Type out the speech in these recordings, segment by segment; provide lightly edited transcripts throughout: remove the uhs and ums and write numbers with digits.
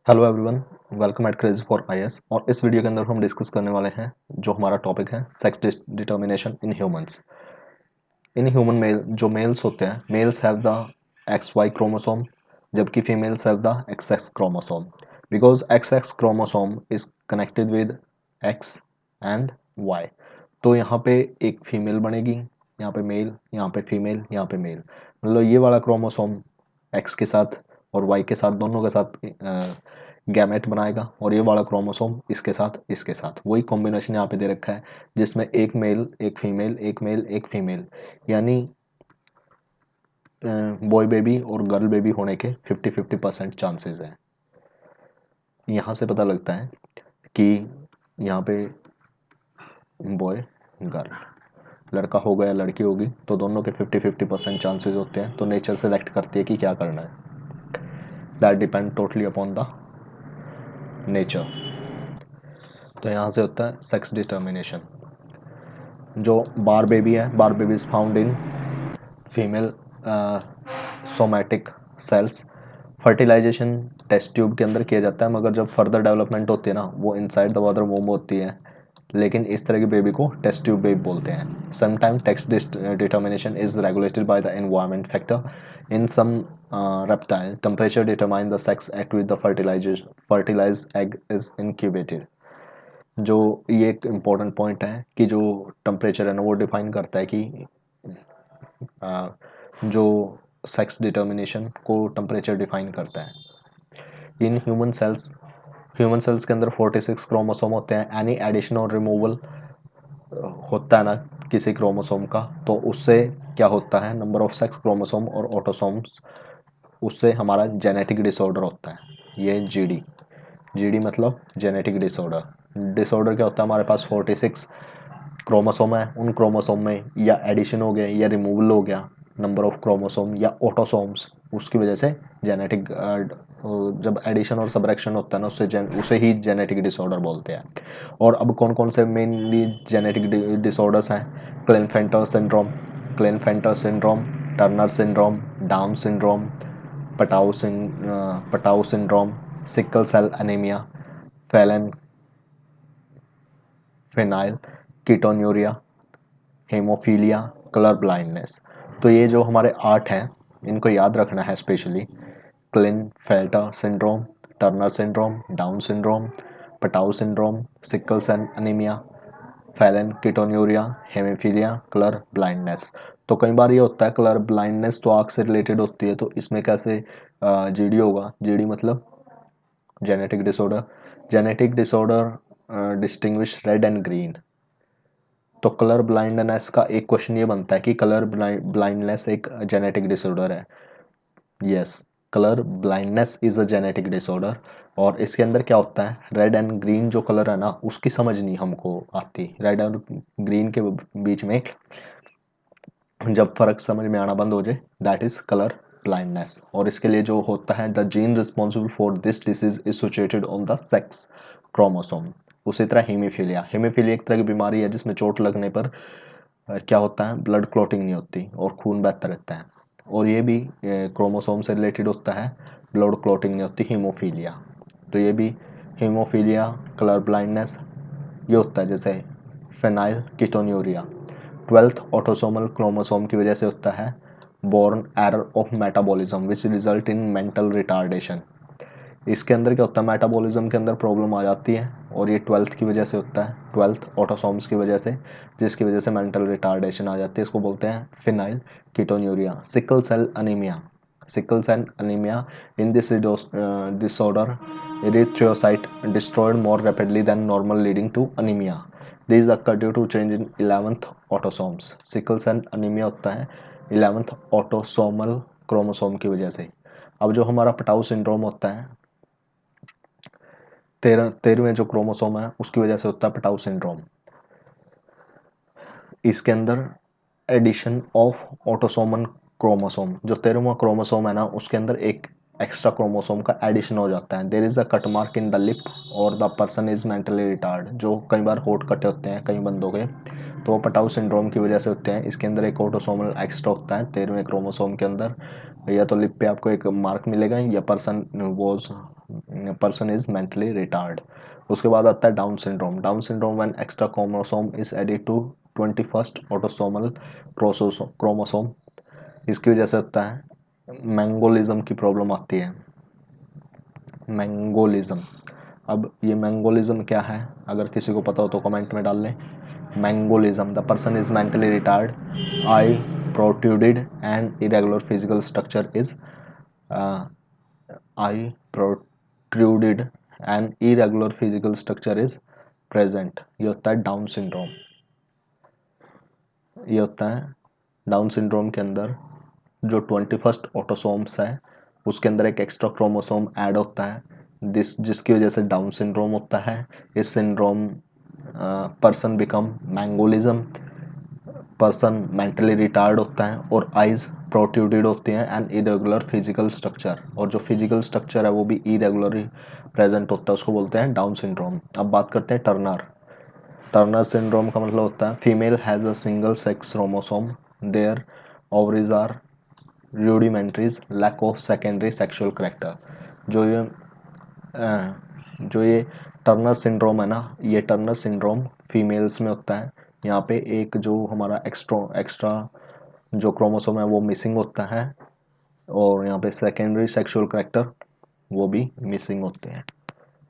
Hello everyone, welcome eight craze for IAS. और इस video के अंदर हम डिस्कस करने वाले हैं जो हमारा टॉपिक है sex determination in humans. In human male जो मेल्स होते हैं, males have the X Y chromosome, जबकि females have the X X chromosome. Because X X chromosome is connected with X and Y. तो यहाँ पे एक female बनेगी, यहाँ पे मेल, यहाँ पे फीमेल, यहाँ पे मेल। मतलब ये वाला क्रोमोसोम एक्स के साथ और वाई के साथ, दोनों के साथ गैमेट बनाएगा, और ये वाला क्रोमोसोम इसके साथ वही कॉम्बिनेशन यहाँ पे दे रखा है, जिसमें एक मेल एक फीमेल, एक मेल एक फीमेल, यानी बॉय बेबी और गर्ल बेबी होने के 50-50% चांसेस हैं। यहाँ से पता लगता है कि यहाँ पे बॉय गर्ल, लड़का होगा या लड़की होगी, तो दोनों के 50-50% चांसेस होते हैं। तो नेचर सेलेक्ट करती है कि क्या करना है। That depend totally upon the nature. तो यहाँ से होता है सेक्स डिटर्मिनेशन। जो बार बेबी है, Barr body is found in female somatic cells. Fertilisation test tube के अंदर किया जाता है, मगर जब फर्दर डेवलपमेंट होती है ना, वो इनसाइड द मदर वोम होती है। लेकिन इस तरह के बेबी को टेस्ट ट्यूब बेबी बोलते हैं। Sometime sex determination is regulated by the environment factor. In some reptile temperature determine the sex at which the fertilized egg is incubated। जो ये एक इम्पोर्टेंट पॉइंट है कि जो टेम्परेचर है ना, वो डिफाइन करता है कि जो सेक्स डिटर्मिनेशन को टेम्परेचर डिफाइन करता है। इन ह्यूमन सेल्स के अंदर 46 क्रोमोसोम होते हैं। एनी एडिशन और रिमूवल होता है ना किसी क्रोमोसोम का, तो उससे क्या होता है, नंबर ऑफ सेक्स क्रोमोसोम और ऑटोसोम्स, उससे हमारा जेनेटिक डिसऑर्डर होता है। ये जीडी मतलब जेनेटिक डिसऑर्डर। डिसऑर्डर क्या होता है, हमारे पास 46 क्रोमोसोम है, उन क्रोमोसोम में या एडिशन हो गया या रिमूवल हो गया नंबर ऑफ क्रोमोसोम या ऑटोसोम्स, उसकी वजह से जेनेटिक, जब एडिशन और सबरेक्शन होता है ना, उसे ही जेनेटिक डिसऑर्डर बोलते हैं। और अब कौन कौन से मेनली जेनेटिक डिसऑर्डर्स हैं? Klinefelter syndrome, Turner syndrome, Down syndrome, Patau syndrome, sickle cell anaemia, फेलन phenylketonuria, haemophilia, colour blindness. तो ये जो हमारे 8 हैं, इनको याद रखना है specially. Klinefelter syndrome, Turner syndrome, Down syndrome, Patau syndrome, sickle cell anaemia, phenylketonuria, haemophilia, colour blindness. तो कई बार ये होता है कलर ब्लाइंडनेस तो आँख से रिलेटेड होती है, तो इसमें कैसे जीडी होगा? जीडी मतलब genetic disorder distinguish red and green. तो कलर ब्लाइंडनेस का एक क्वेश्चन ये बनता है कि कलर ब्लाइंडनेस एक जेनेटिक डिसऑर्डर है। Yes, colour blindness is a genetic disorder. और इसके अंदर क्या होता है, रेड एंड ग्रीन जो कलर है ना, उसकी समझ नहीं हमको आती। रेड और ग्रीन के बीच में जब फर्क समझ में आना बंद हो जाए, दैट इज कलर ब्लाइंडनेस। और इसके लिए जो होता है, the gene responsible for this disease is situated on the sex chromosome. उसी तरह हीमोफीलिया एक तरह की बीमारी है जिसमें चोट लगने पर क्या होता है, ब्लड क्लॉटिंग नहीं होती और खून बहता रहता है। और ये भी क्रोमोसोम से रिलेटेड होता है, ब्लड क्लॉटिंग नहीं होती, हीमोफीलिया। तो ये भी हीमोफीलिया, कलर ब्लाइंडनेस, ये होता है जैसे phenyl ketonuria 12th autosomal chromosome की वजह से होता है। Born error of metabolism which result in mental retardation. इसके अंदर क्या होता है, मेटाबॉलिज्म के अंदर प्रॉब्लम आ जाती है, और ये 12th की वजह से होता है, 12th ऑटोसोम्स की वजह से, जिसकी वजह से मेंटल रिटार्डेशन आ जाती है। इसको बोलते हैं phenylketonuria. Sickle cell anaemia in this disorder erythrocyte destroyed more rapidly than normal leading to anemia. These occur due to change in 11th autosomes। Sickle cell anaemia होता है 11th ऑटोसोमल क्रोमोसोम की वजह से। अब जो हमारा Patau syndrome होता है, 13वें जो क्रोमोसोम है उसकी वजह से होता है पटाउ सिंड्रोम। इसके अंदर एडिशन ऑफ ऑटोसोमल क्रोमोसोम, जो 13वां क्रोमोसोम है ना, उसके अंदर एक एक्स्ट्रा क्रोमोसोम का एडिशन हो जाता है। There is a cut mark in the lip और the person is mentally retard. जो कई बार होठ कटे होते हैं कई बंदों के, तो वो पटाउ सिंड्रोम की वजह से होते हैं। इसके अंदर एक ऑटोसोमल एक्स्ट्रा होता है 13वें क्रोमोसोम के अंदर। या तो लिप पे आपको एक मार्क मिलेगा, या person was person is mentally retard. उसके बाद आता है Down syndrome. Down syndrome when extra chromosome is added to 21st autosomal chromosome. इसकी वजह से होता है मैंगोलिज्म की प्रॉब्लम आती है। मैंगोलिज्म, अब ये मैंगोलिज्म क्या है, अगर किसी को पता हो तो कमेंट में डाल लें। Mongolism, the person is mentally retard, eye protruded and irregular physical structure is eye protruded and irregular physical structure is present. ये होता है डाउन सिंड्रोम। ये होता है डाउन सिंड्रोम के अंदर जो 21st ऑटोसोम्स है उसके अंदर एक एक्स्ट्रा क्रोमोसोम ऐड होता है, जिसकी वजह से डाउन सिंड्रोम होता है। इस syndrome person become mongolism, person mentally retard होता है और आइज प्रोट्रूडेड होती हैं एंड इरेगुलर फिजिकल स्ट्रक्चर, और जो फिजिकल स्ट्रक्चर है वो भी इरेगुलरली प्रेजेंट होता है, उसको बोलते हैं डाउन सिंड्रोम। अब बात करते हैं टर्नर। टर्नर सिंड्रोम का मतलब होता है female has a single sex chromosome, their ovaries are rudimentary, lack of secondary sexual character. जो ये जो ये टर्नर सिंड्रोम है ना, ये टर्नर सिंड्रोम फीमेल्स में होता है। यहाँ पे एक जो हमारा एक्स्ट्रा जो क्रोमोसोम है वो मिसिंग होता है, और यहाँ पे सेकेंडरी सेक्सुअल करेक्टर वो भी मिसिंग होते हैं।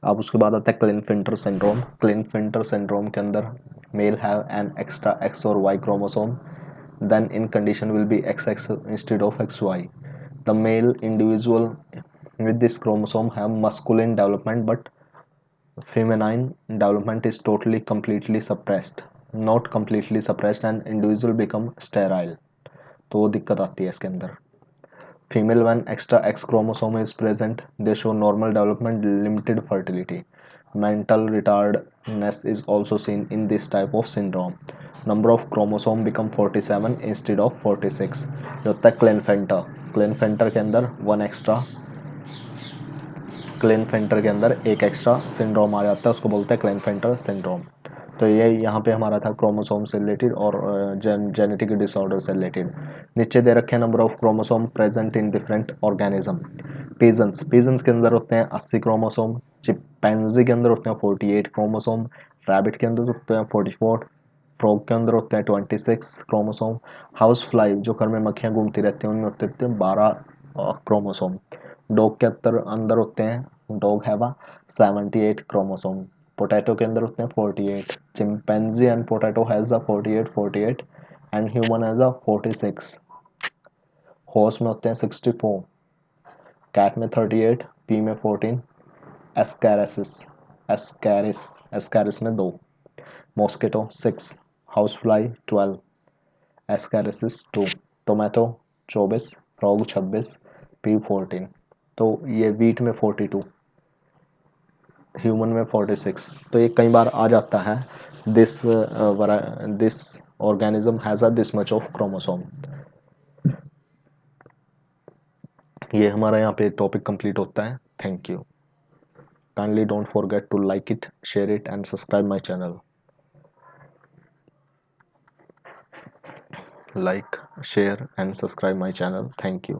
अब उसके बाद आता है क्लिनफिल्टर सिंड्रोम। क्लिनफिल्टर सिंड्रोम के अंदर male have an extra X और Y chromosome, then in condition will be XX instead of XY. The male individual with this chromosome have masculine development but feminine development is totally completely suppressed, not completely suppressed, and individual become sterile. तो वो दिक्कत आती है इसके अंदर। Female when extra X chromosome is present, they show normal development, limited fertility. Mental retardedness is also seen in this type of syndrome. Number of chromosome become 47 instead of 46. ये होता है क्लेनफेंटर। क्लेनफेंटर के अंदर क्लेनफेंटर के अंदर एक एक्स्ट्रा सिंड्रोम आ जाता है, उसको बोलते हैं क्लेनफेंटर सिंड्रोम। तो ये यहाँ पे हमारा था क्रोमोसोम से रिलेटेड और जेनेटिक डिसऑर्डर से रिलेटेड। नीचे दे रखे हैं number of chromosome present in different organism. Pigeons के अंदर होते हैं 80 क्रोमोसोम, चिंपैंजी के अंदर होते हैं 48 क्रोमोसोम, रैबिट के अंदर होते हैं 44, फ्रॉग के अंदर होते हैं 26 क्रोमोसोम, हाउस फ्लाई जो घर में मक्खियाँ घूमती रहती हैं उनमें होते हैं 12 क्रोमोसोम, डॉग के अंदर होते हैं डॉग हैव 78 क्रोमोसोम, पोटैटो के अंदर होते हैं 48, chimpanzee and potato has a 48 and human has a 46, horse में होते हैं 64, कैट में 38, पी में 14, एस्कैरिस में 2, mosquito 6, house fly 12, ascariasis 2, tomato 24, frog 26, P 14। तो ये वीट में 42, ह्यूमन में 46। तो ये कई बार आ जाता है this organism has a this much of chromosome. ये हमारा यहाँ पे टॉपिक कंप्लीट होता है। Thank you. Kindly don't forget to like it, share it and subscribe my channel. Like, share and subscribe my channel. Thank you.